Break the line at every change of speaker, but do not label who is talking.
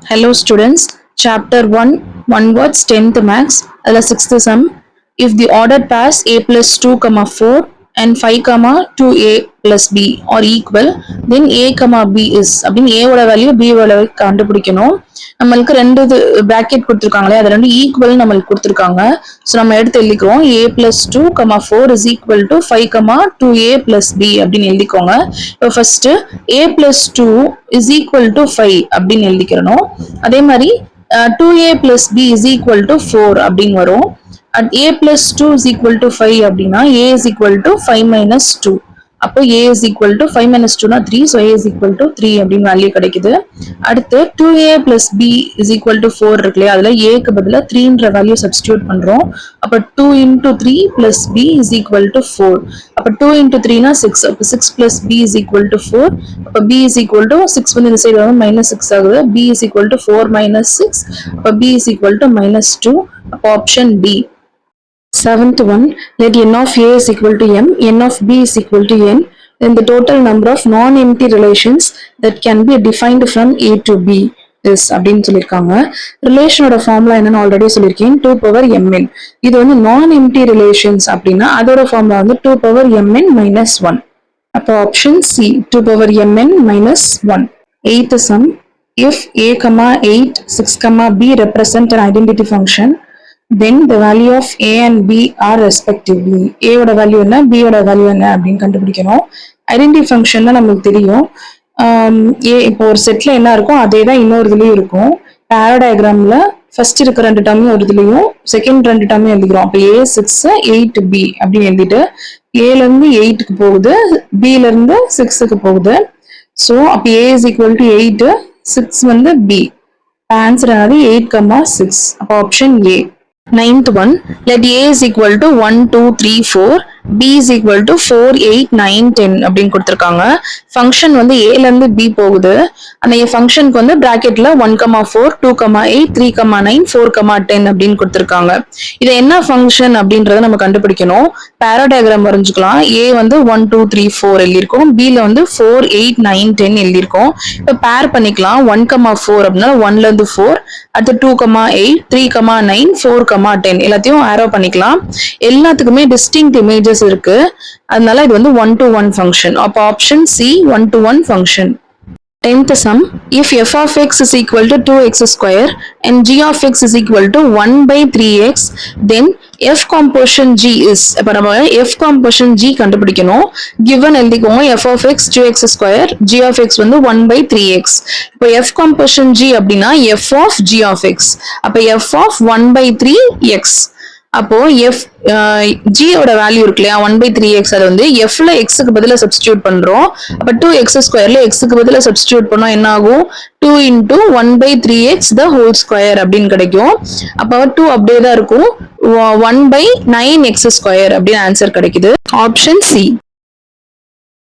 Hello students, chapter 1, 1 words 10th max, அதில் 6th sum. If the ordered pairs a plus 2, 4 and 5, 2a plus b are equal, then a, b is அப்படின்னு a ஓட value b ஓட கண்டுபிடிக்கணும். நம்மளுக்கு ரெண்டு bracket கொடுத்துருக்காங்களே அது ரெண்டு equal நம்மளுக்கு கொடுத்துருக்காங்க. ஸோ நம்ம எடுத்து எழுதிக்கிறோம் a plus 2, 4 is equal to 5, 2a plus b அப்படின்னு எழுதிக்கோங்க. இப்போ first a plus 2 is equal to 5 அப்படின்னு எழுதிக்கிறணும். அதே மாதிரி 2a plus b is equal to 4 அப்படின்னு வரும். At a plus 2 is equal to 5 அப்படின்னா a is equal to 5 minus 2. அப்போ a is equal to 5 minus 2 na 3, so a is equal to 3 அப்படின்னு value கிடைக்குது. அடுத்து 2a plus b is equal to 4 இருக்குல்லையா, அதுல a க்கு பதிலா 3ன்ற வேல்யூ சப்ஸ்டிடியூட் பண்றோம். அப்போ 2 into 3 plus b is equal to 4. அப்போ 2 into 3 na 6, அப்போ 6 plus b is equal to 4. அப்போ b is equal to 6 வந்து இந்த சைடு வந்து minus 6 ஆகுது. b is equal to 4 minus 6. அப்போ b is equal to minus 2. அப்போ option B. 7th one, let n of a is equal to m, n of b is equal to n, then the total number of non-empty relations that can be defined from a to b is அப்படின்னு சொல்லியிருக்காங்க. ரிலேஷனோட formula என்னன்னு already சொல்லியிருக்கேன், 2 power mn. இது வந்து நான் empty relations அப்படின்னா அதோட formula வந்து 2 power mn minus 1. அப்போ option C 2 power mn minus 1. 8th sum, if a, 8, 6, b represent an identity function, then the value of a and b are respectively. a ஓட value என்ன, b ஓட value என்ன அப்படின்னு கண்டுபிடிக்கணும். Identity function தான் நமக்கு தெரியும். இப்போ ஒரு செட்ல என்ன இருக்கும் அதே தான் இன்னொரு இதுலயும் இருக்கும். பேரா டயக்ராம்ல ஃபர்ஸ்ட் இருக்க ரெண்டு டேர்மையும் ஒரு இதுலயும் செகண்ட் ரெண்டு டேர்மையும் எழுதிக்கிறோம். அப்போ a 6 8 b அப்படின்னு எழுதிட்டு a ல இருந்து 8க்கு போகுது, b ல இருந்து 6க்கு போகுது. ஸோ அப்போ a is equal to 8, 6 வந்து b. ஆன்சர் ஆனது 8, 6. அப்போ option A. 9th one, let a is equal to 1, 2, 3, 4, b is equal to 4, 8, 9, 10 அப்படின்னு கொடுத்துருக்காங்க. ஃபங்க்ஷன் வந்து a ல இருந்து b போகுது. அந்த ஃபங்க்ஷனுக்கு வந்து பிராக்கெட்ல 1, 4, 2, 8, 3, 9, 4, 10 அப்படின்னு கொடுத்துருக்காங்க. இது என்ன ஃபங்க்ஷன் அப்படின்றத நம்ம கண்டுபிடிக்கணும். பேரா டயக்ராம் வரைஞ்சுக்கலாம். a வந்து 1, 2, 3, 4 எழுதியிருக்கோம், b ல வந்து 4, 8, 9, 10 எழுதியிருக்கோம். இப்போ பேர் பண்ணிக்கலாம். 1, 4 அப்படின்னா 1ல இருந்து 4, அடுத்து 2, 8, 3, 9, 4, 10 எல்லாத்தையும் ஆரோ பண்ணிக்கலாம். எல்லாத்துக்குமே டிஸ்டிங்க்ட் இமேஜஸ் இருக்கு, அதனால இது வந்து 1 to 1 ஃபங்க்ஷன். அப்போ option C 1 to 1 function. 10th sum, if f of x is equal to 2x square and g of x is equal to 1 by 3x, then f composition g is, அப்ப நம்ம f composition g கண்டுபிடிக்கணும். given எழுதிக்கோங்க, f of x 2x square, g of x வந்து 1 by 3x. இப்போ f composition g அப்படின்னா f of g of x. அப்ப f of 1 by 3x. அப்போ f g ஓட வேல்யூ இருக்கு இல்லையா 1 by 3x, அது வந்து f ல x க்கு பதிலா சப்ஸ்டிடியூட் பண்றோம். அப்ப 2x ஸ்கொயர்ல x க்கு பதிலா சப்ஸ்டிடியூட் பண்ணா என்ன ஆகும், 2 into 1 by 3x the whole square அப்படின்னு கிடைக்கும். அப்ப 2 அப்படியே தான் இருக்கும், 1 by 9x square அப்படின்னு ஆன்சர் கிடைக்குது. Option C.